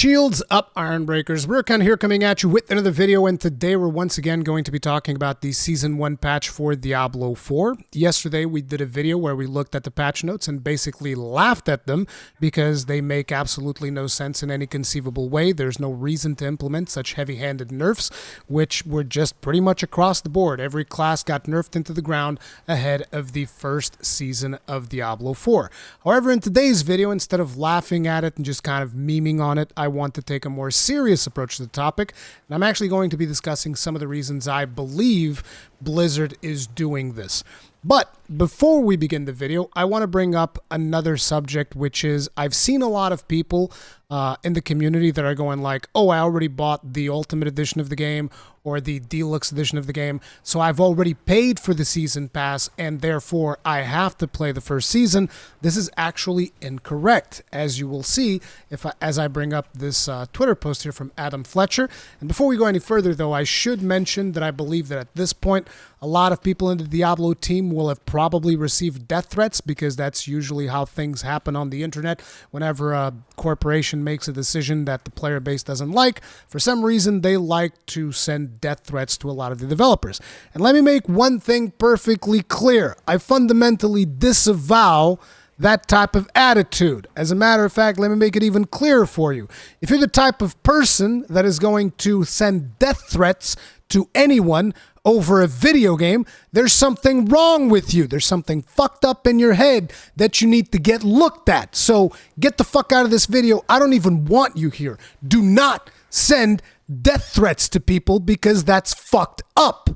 Shields up, Iron Breakers. Rurikhan here coming at you with another video, and today we're once again going to be talking about the Season 1 patch for Diablo 4. Yesterday we did a video where we looked at the patch notes and basically laughed at them because they make absolutely no sense in any conceivable way. There's no reason to implement such heavy-handed nerfs, which were just pretty much across the board. Every class got nerfed into the ground ahead of the first season of Diablo 4. However, in today's video, instead of laughing at it and just kind of memeing on it, I want to take a more serious approach to the topic, and I'm actually going to be discussing some of the reasons I believe Blizzard is doing this. But before we begin the video, I want to bring up another subject, which is I've seen a lot of people in the community that are going like, oh, I already bought the Ultimate Edition of the game or the Deluxe Edition of the game, so I've already paid for the Season Pass, and therefore I have to play the first season. This is actually incorrect, as you will see as I bring up this Twitter post here from Adam Fletcher. And before we go any further, though, I should mention that I believe that at this point, a lot of people in the Diablo team will have probably received death threats, because that's usually how things happen on the internet. Whenever a corporation makes a decision that the player base doesn't like, for some reason they like to send death threats to a lot of the developers. And let me make one thing perfectly clear. I fundamentally disavow that type of attitude. As a matter of fact, let me make it even clearer for you. If you're the type of person that is going to send death threats to anyone over a video game, there's something wrong with you. There's something fucked up in your head that you need to get looked at. So get the fuck out of this video. I don't even want you here. Do not send death threats to people, because that's fucked up.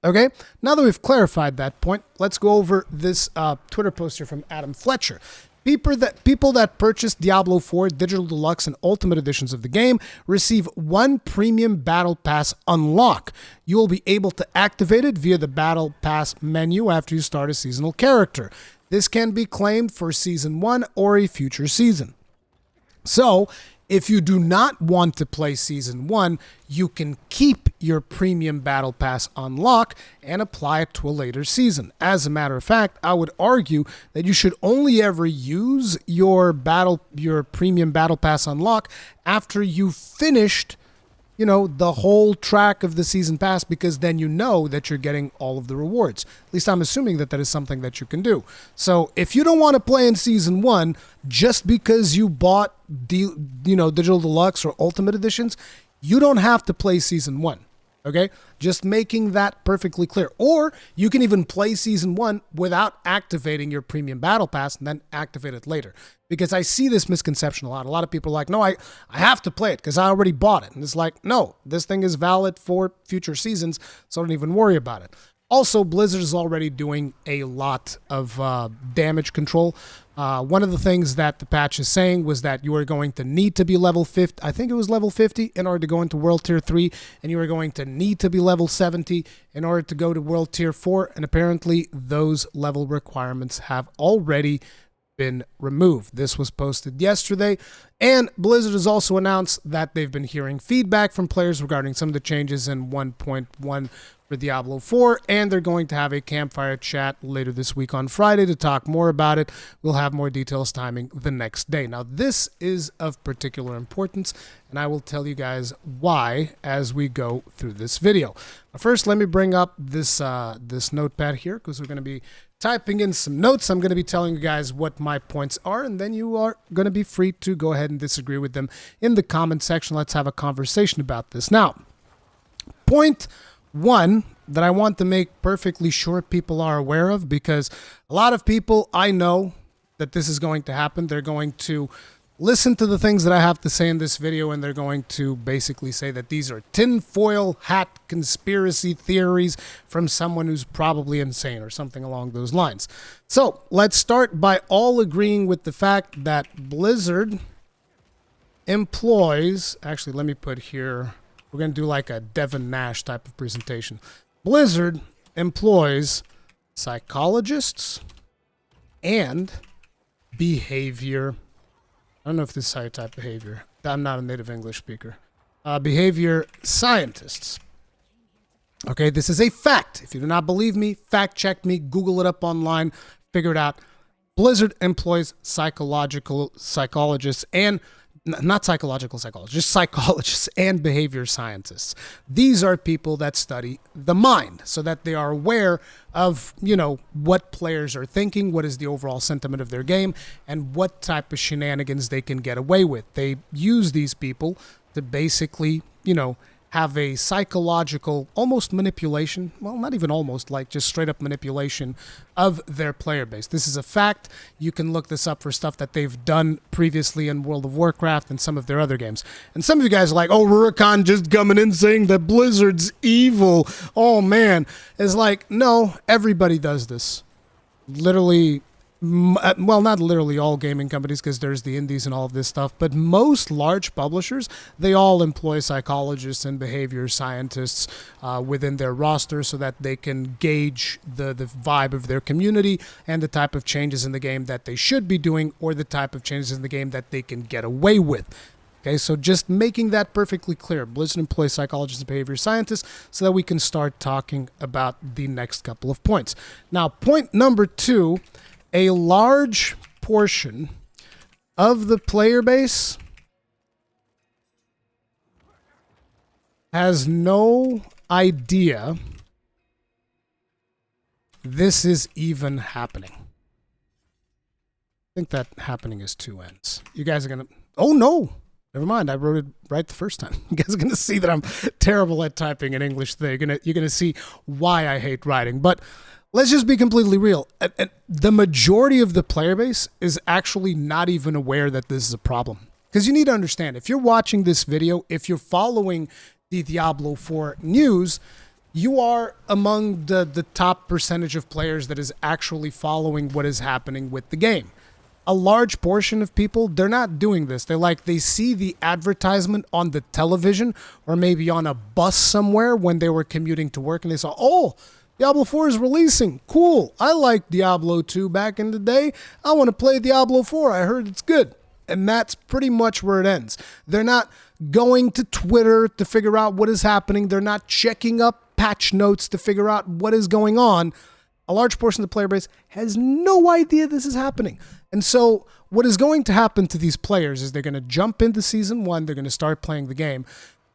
Okay? Now that we've clarified that point, let's go over this Twitter post here from Adam Fletcher. People that purchase Diablo 4 Digital Deluxe and Ultimate Editions of the game receive one premium Battle Pass unlock. You will be able to activate it via the Battle Pass menu after you start a seasonal character. This can be claimed for Season 1 or a future season. So, if you do not want to play Season 1, you can keep your premium Battle Pass unlock and apply it to a later season. As a matter of fact, I would argue that you should only ever use your premium Battle Pass unlock after you've finished, the whole track of the Season Pass, because then you know that you're getting all of the rewards. At least I'm assuming that that is something that you can do. So if you don't want to play in Season 1 just because you bought Digital Deluxe or Ultimate Editions, you don't have to play Season 1. Okay? Just making that perfectly clear. Or you can even play Season 1 without activating your premium Battle Pass and then activate it later. Because I see this misconception a lot. A lot of people are like, no, I have to play it because I already bought it. And it's like, no, this thing is valid for future seasons, so don't even worry about it. Also, Blizzard is already doing a lot of damage control. One of the things that the patch is saying was that you are going to need to be level 50, I think it was level 50, in order to go into World Tier 3, and you are going to need to be level 70 in order to go to World Tier 4, and apparently those level requirements have already been removed. This was posted yesterday, and Blizzard has also announced that they've been hearing feedback from players regarding some of the changes in 1.1 for Diablo 4, and they're going to have a campfire chat later this week on Friday to talk more about it. We'll have more details timing the next day. Now, this is of particular importance, and I will tell you guys why as we go through this video. First, let me bring up this notepad here, because we're going to be typing in some notes. I'm going to be telling you guys what my points are, and then you are going to be free to go ahead and disagree with them in the comment section. Let's have a conversation about this. Now, point one that I want to make perfectly sure people are aware of, because a lot of people, I know that this is going to happen. They're going to listen to the things that I have to say in this video, and they're going to basically say that these are tinfoil hat conspiracy theories from someone who's probably insane or something along those lines. So let's start by all agreeing with the fact that Blizzard employs, actually let me put here, we're going to do like a Devin Nash type of presentation. Blizzard employs psychologists and behavior. I don't know if this is how you type behavior. I'm not a native English speaker. Behavior scientists. Okay, this is a fact. If you do not believe me, fact check me, Google it up online, figure it out. Blizzard employs psychologists and not psychological psychologists, just psychologists and behavior scientists. These are people that study the mind so that they are aware of, what players are thinking, what is the overall sentiment of their game, and what type of shenanigans they can get away with. They use these people to basically, have a psychological almost manipulation, well, not even almost, like just straight up manipulation of their player base. This is a fact. You can look this up for stuff that they've done previously in World of Warcraft and some of their other games. And some of you guys are like, oh, Rurikhan just coming in saying that Blizzard's evil. Oh, man. It's like, no, everybody does this. Literally, well, not literally all gaming companies, because there's the indies and all of this stuff, but most large publishers, they all employ psychologists and behavior scientists within their roster so that they can gauge the vibe of their community and the type of changes in the game that they should be doing, or the type of changes in the game that they can get away with. Okay, so just making that perfectly clear. Blizzard employs psychologists and behavior scientists so that we can start talking about the next couple of points. Now, point number 2, a large portion of the player base has no idea this is even happening. I think that happening is 2 ends. You guys are going to... Oh, no! Never mind, I wrote it right the first time. You guys are going to see that I'm terrible at typing in English today. You're going to see why I hate writing. But let's just be completely real. The majority of the player base is actually not even aware that this is a problem. Because you need to understand, if you're watching this video, if you're following the Diablo 4 news, you are among the top percentage of players that is actually following what is happening with the game. A large portion of people, they're not doing this. They see the advertisement on the television or maybe on a bus somewhere when they were commuting to work, and they saw, oh, Diablo 4 is releasing. Cool. I liked Diablo 2 back in the day. I want to play Diablo 4. I heard it's good. And that's pretty much where it ends. They're not going to Twitter to figure out what is happening. They're not checking up patch notes to figure out what is going on. A large portion of the player base has no idea this is happening. And so what is going to happen to these players is they're going to jump into Season 1. They're going to start playing the game.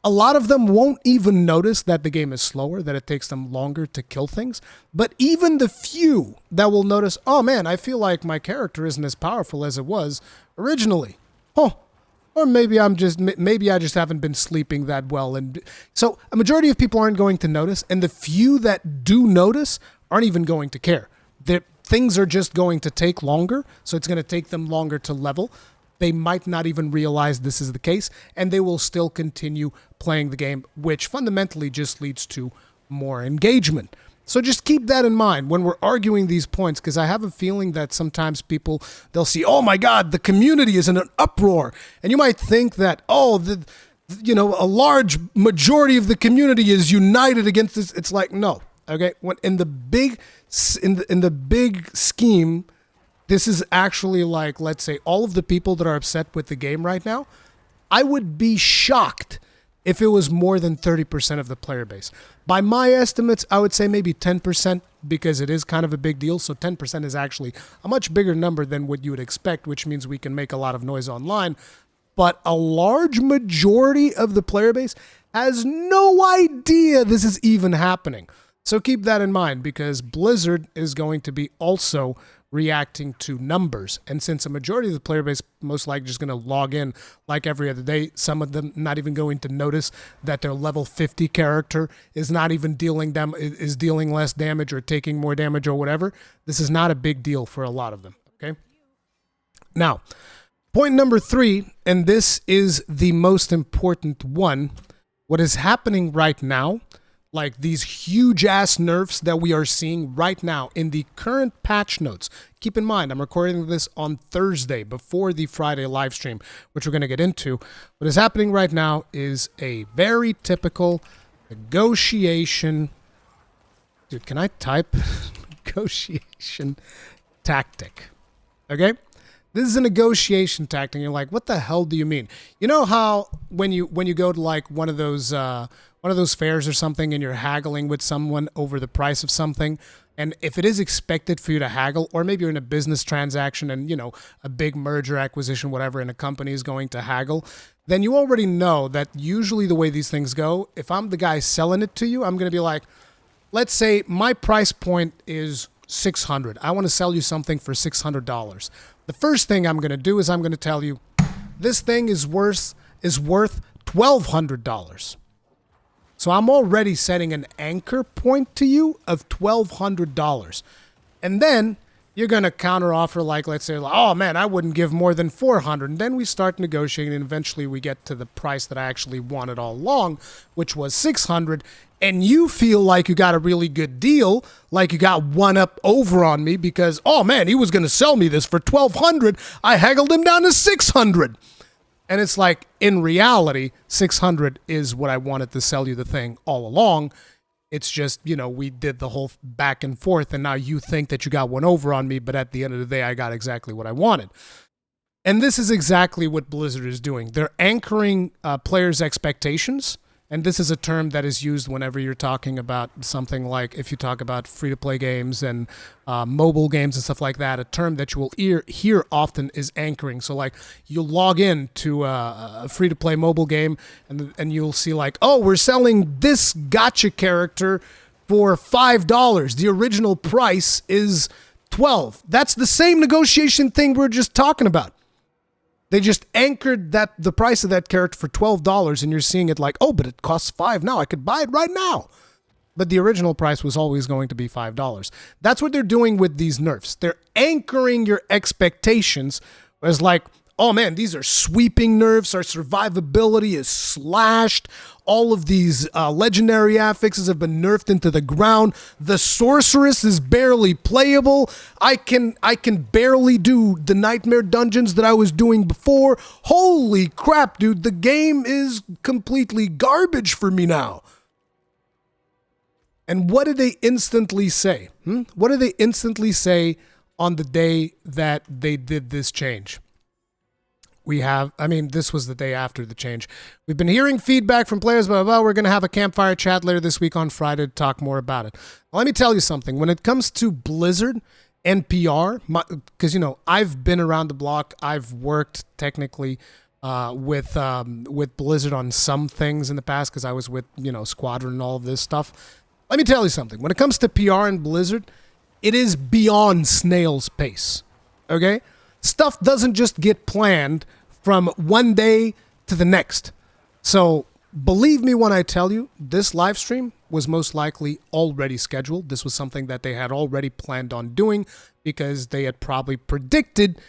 A lot of them won't even notice that the game is slower, that it takes them longer to kill things. But even the few that will notice, oh man, I feel like my character isn't as powerful as it was originally. Oh, or maybe I just haven't been sleeping that well. And so a majority of people aren't going to notice, and the few that do notice aren't even going to care. Things are just going to take longer, so it's going to take them longer to level. They might not even realize this is the case, and they will still continue playing the game, which fundamentally just leads to more engagement. So just keep that in mind when we're arguing these points, because I have a feeling that sometimes people, they'll see, oh my God, the community is in an uproar. And you might think that, oh, a large majority of the community is united against this. It's like, no. Okay, when in the big scheme, this is actually like, let's say, all of the people that are upset with the game right now, I would be shocked if it was more than 30% of the player base. By my estimates, I would say maybe 10%, because it is kind of a big deal. So 10% is actually a much bigger number than what you would expect, which means we can make a lot of noise online. But a large majority of the player base has no idea this is even happening. So keep that in mind, because Blizzard is going to be also reacting to numbers. And since a majority of the player base most likely just going to log in like every other day, some of them not even going to notice that their level 50 character is not even dealing less damage or taking more damage or whatever, this is not a big deal for a lot of them. Okay. Now, point number 3, and this is the most important one, what is happening right now, like these huge ass nerfs that we are seeing right now in the current patch notes. Keep in mind, I'm recording this on Thursday before the Friday live stream, which we're going to get into. What is happening right now is a very typical negotiation. Dude, can I type? Negotiation tactic. Okay? This is a negotiation tactic. You're like, what the hell do you mean? You know how when you go to like one of those one of those fairs or something and you're haggling with someone over the price of something, and if it is expected for you to haggle, or maybe you're in a business transaction and, you know, a big merger, acquisition, whatever, and a company is going to haggle, then you already know that usually the way these things go, if I'm the guy selling it to you, I'm going to be like, let's say my price point is $600. I want to sell you something for $600. The first thing I'm going to do is I'm going to tell you this thing is worth $1,200. So I'm already setting an anchor point to you of $1,200. And then you're going to counter offer, like, let's say, oh man, I wouldn't give more than $400. And then we start negotiating, and eventually we get to the price that I actually wanted all along, which was $600. And you feel like you got a really good deal, like you got one up over on me because, oh man, he was going to sell me this for $1,200. I haggled him down to $600. And it's like, in reality, $600 is what I wanted to sell you the thing all along. It's just, you know, we did the whole back and forth, and now you think that you got one over on me, but at the end of the day, I got exactly what I wanted. And this is exactly what Blizzard is doing. They're anchoring players' expectations, and this is a term that is used whenever you're talking about something like, if you talk about free-to-play games and mobile games and stuff like that, a term that you will hear often is anchoring. So like you log in to a free-to-play mobile game and you'll see like, oh, we're selling this gotcha character for $5. The original price is $12. That's the same negotiation thing we're just talking about. They just anchored the price of that character for $12, and you're seeing it like, oh, but it costs $5 now. I could buy it right now. But the original price was always going to be $5. That's what they're doing with these nerfs. They're anchoring your expectations as like, oh man, these are sweeping nerfs. Our survivability is slashed. All of these legendary affixes have been nerfed into the ground. The sorceress is barely playable. I can barely do the nightmare dungeons that I was doing before. Holy crap, dude. The game is completely garbage for me now. And what did they instantly say? What did they instantly say on the day that they did this change? This was the day after the change. We've been hearing feedback from players, blah, blah, blah. We're going to have a campfire chat later this week on Friday to talk more about it. Well, let me tell you something. When it comes to Blizzard and PR, because, you know, I've been around the block. I've worked technically with Blizzard on some things in the past because I was with, you know, Squadron and all of this stuff. Let me tell you something. When it comes to PR and Blizzard, it is beyond snail's pace, okay? Stuff doesn't just get planned from one day to the next. So believe me when I tell you, this live stream was most likely already scheduled. This was something that they had already planned on doing because they had probably predicted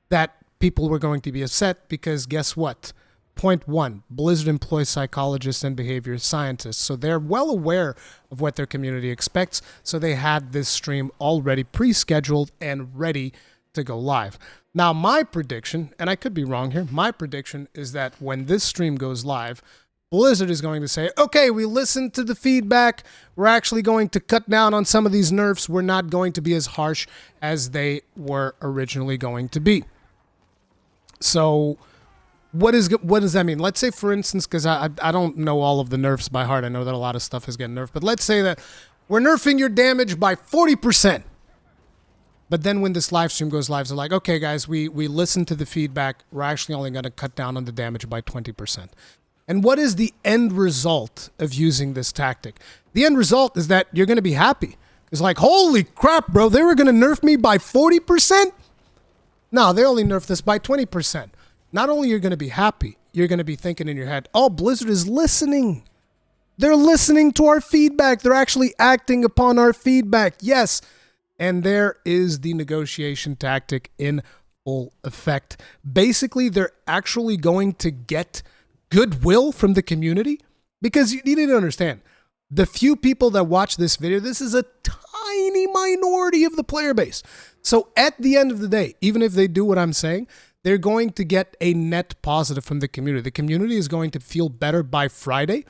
that people were going to be upset because guess what? Point one, Blizzard employs psychologists and behavior scientists, so they're well aware of what their community expects, so they had this stream already pre-scheduled and ready to go live. Now, my prediction, and I could be wrong here, my prediction is that when this stream goes live, Blizzard is going to say, okay, we listened to the feedback. We're actually going to cut down on some of these nerfs. We're not going to be as harsh as they were originally going to be. So what does that mean? Let's say, for instance, because I don't know all of the nerfs by heart. I know that a lot of stuff is getting nerfed. But let's say that we're nerfing your damage by 40%. But then when this live stream goes live, they're like, okay, guys, we listened to the feedback. We're actually only going to cut down on the damage by 20%. And what is the end result of using this tactic? The end result is that you're going to be happy. It's like, holy crap, bro, they were going to nerf me by 40%? No, they only nerfed this by 20%. Not only are you going to be happy, you're going to be thinking in your head, oh, Blizzard is listening. They're listening to our feedback. They're actually acting upon our feedback. Yes. And there is the negotiation tactic in full effect. Basically, they're actually going to get goodwill from the community because you need to understand, the few people that watch this video, this is a tiny minority of the player base. So at the end of the day, even if they do what I'm saying, they're going to get a net positive from the community. The community is going to feel better by Friday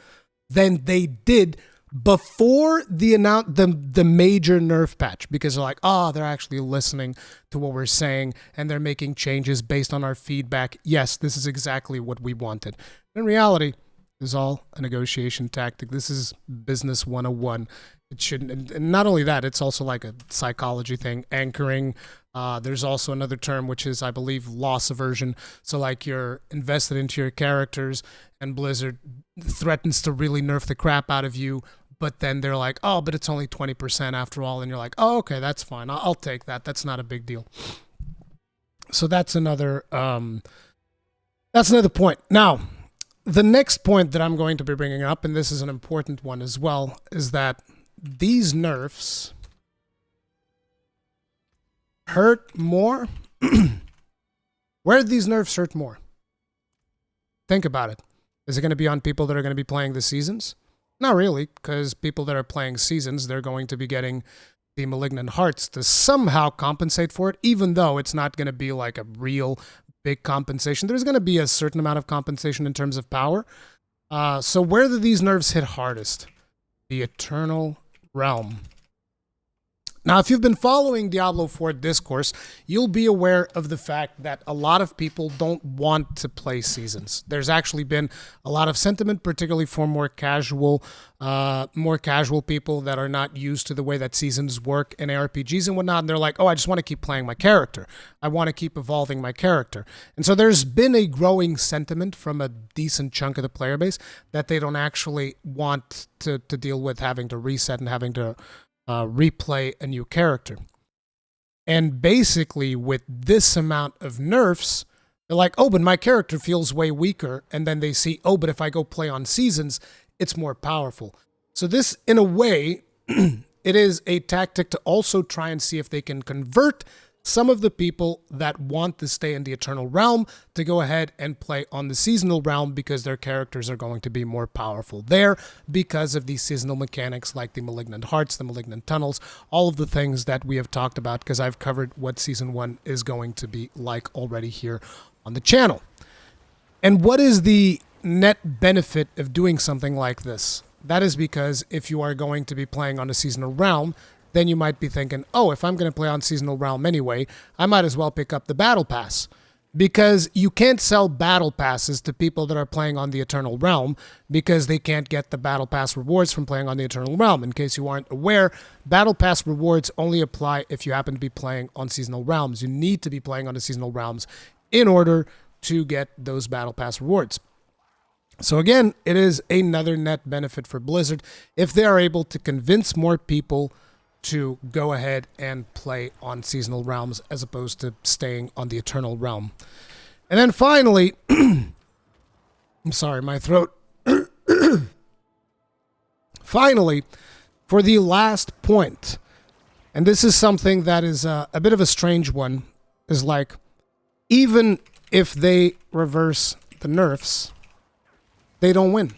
than they did before the major nerf patch, because they're like, oh, they're actually listening to what we're saying and they're making changes based on our feedback. Yes, this is exactly what we wanted. In reality, is all a negotiation tactic. This is business 101. It shouldn't, and not only that, it's also like a psychology thing, anchoring. There's also another term, which is, I believe, loss aversion. So like you're invested into your characters and Blizzard threatens to really nerf the crap out of you, but then they're like, oh, but it's only 20% after all. And you're like, oh, okay, that's fine. I'll take that. That's not a big deal. So that's another point. Now, the next point that I'm going to be bringing up, and this is an important one as well, is that these nerfs hurt more. Where do these nerfs hurt more? Think about it. Is it going to be on people that are going to be playing the seasons? Not really, because people that are playing seasons, they're going to be getting the Malignant Hearts to somehow compensate for it, even though it's not going to be like a real big compensation. There's going to be a certain amount of compensation in terms of power. So where do these nerfs hit hardest? The Eternal Realm. Now, if you've been following Diablo 4 discourse, you'll be aware of the fact that a lot of people don't want to play seasons. There's actually been a lot of sentiment, particularly for more casual people that are not used to the way that seasons work in ARPGs and whatnot. And they're like, oh, I just want to keep playing my character. I want to keep evolving my character. And so there's been a growing sentiment from a decent chunk of the player base that they don't actually want to deal with having to reset and having to replay a new character. And basically with this amount of nerfs, they're like, oh, but my character feels way weaker. And then they see, oh, but if I go play on seasons, it's more powerful. So this, in a way, it is a tactic to also try and see if they can convert some of the people that want to stay in the Eternal Realm to go ahead and play on the Seasonal Realm because their characters are going to be more powerful there because of these seasonal mechanics like the Malignant Hearts, the Malignant Tunnels, all of the things that we have talked about because I've covered what Season 1 is going to be like already here on the channel. And what is the net benefit of doing something like this? That is because if you are going to be playing on a Seasonal Realm, then you might be thinking, oh, if I'm going to play on Seasonal Realm anyway, I might as well pick up the Battle Pass. Because you can't sell Battle Passes to people that are playing on the Eternal Realm because they can't get the Battle Pass rewards from playing on the Eternal Realm. In case you aren't aware, Battle Pass rewards only apply if you happen to be playing on Seasonal Realms. You need to be playing on the Seasonal Realms in order to get those Battle Pass rewards. So again, it is another net benefit for Blizzard if they are able to convince more people to go ahead and play on Seasonal Realms as opposed to staying on the Eternal Realm. And then finally, I'm sorry, my throat. Finally, for the last point, and this is something that is a bit of a strange one, is like, even if they reverse the nerfs, they don't win.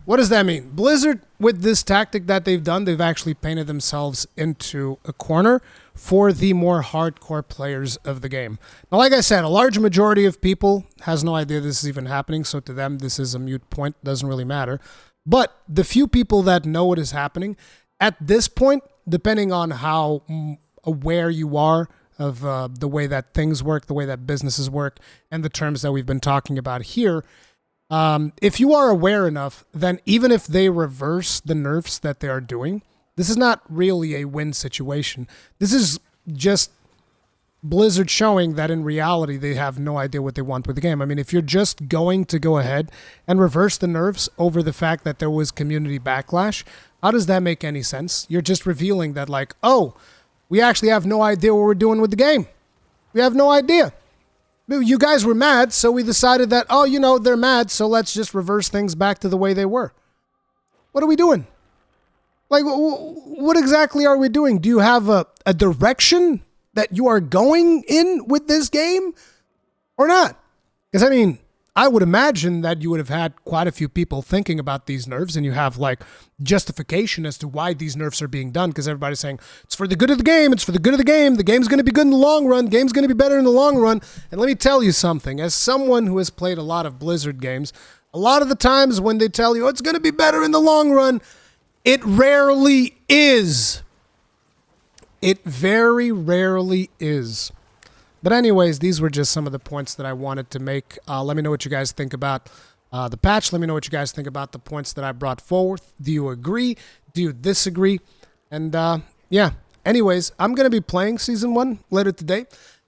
What does that mean? Blizzard, with this tactic that they've done, they've actually painted themselves into a corner for the more hardcore players of the game. Now, like I said, a large majority of people has no idea this is even happening, so to them, this is a moot point. Doesn't really matter. But the few people that know what is happening, at this point, depending on how aware you are of the way that things work, the way that businesses work, and the terms that we've been talking about here, if you are aware enough, then even if they reverse the nerfs that they are doing, this is not really a win situation. This is just Blizzard showing that in reality, they have no idea what they want with the game. I mean, if you're just going to go ahead and reverse the nerfs over the fact that there was community backlash, how does that make any sense? You're just revealing that like, oh, we actually have no idea what we're doing with the game. We have no idea. You guys were mad, so we decided that, oh, you know, they're mad, so let's just reverse things back to the way they were. What are we doing? Like, what exactly are we doing? Do you have a direction that you are going in with this game or not? Because, I mean, I would imagine that you would have had quite a few people thinking about these nerfs, and you have like justification as to why these nerfs are being done, because everybody's saying it's for the good of the game, it's for the good of the game, the game's going to be good in the long run, the game's going to be better in the long run. And let me tell you something, as someone who has played a lot of Blizzard games, a lot of the times when they tell you it's going to be better in the long run, it rarely is. It very rarely is. But anyways, these were just some of the points that I wanted to make. Let me know what you guys think about the patch. Let me know what you guys think about the points that I brought forward. Do you agree? Do you disagree? And yeah, anyways, I'm going to be playing Season 1 later today.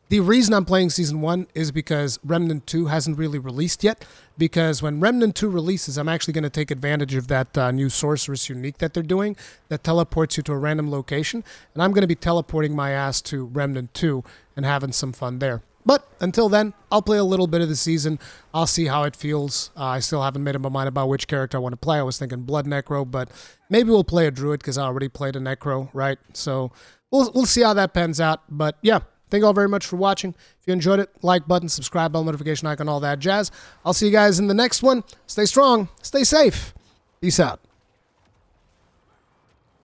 The reason I'm playing Season 1 is because Remnant 2 hasn't really released yet. Because when Remnant 2 releases, I'm actually going to take advantage of that new Sorceress Unique that they're doing that teleports you to a random location. And I'm going to be teleporting my ass to Remnant 2 and having some fun there. But until then, I'll play a little bit of the season. I'll see how it feels. I still haven't made up my mind about which character I want to play. I was thinking Blood Necro, but maybe we'll play a Druid because I already played a Necro, right? So we'll see how that pans out. But yeah. Thank you all very much for watching. If you enjoyed it, like button, subscribe, bell notification icon, all that jazz. I'll see you guys in the next one. Stay strong, stay safe. Peace out.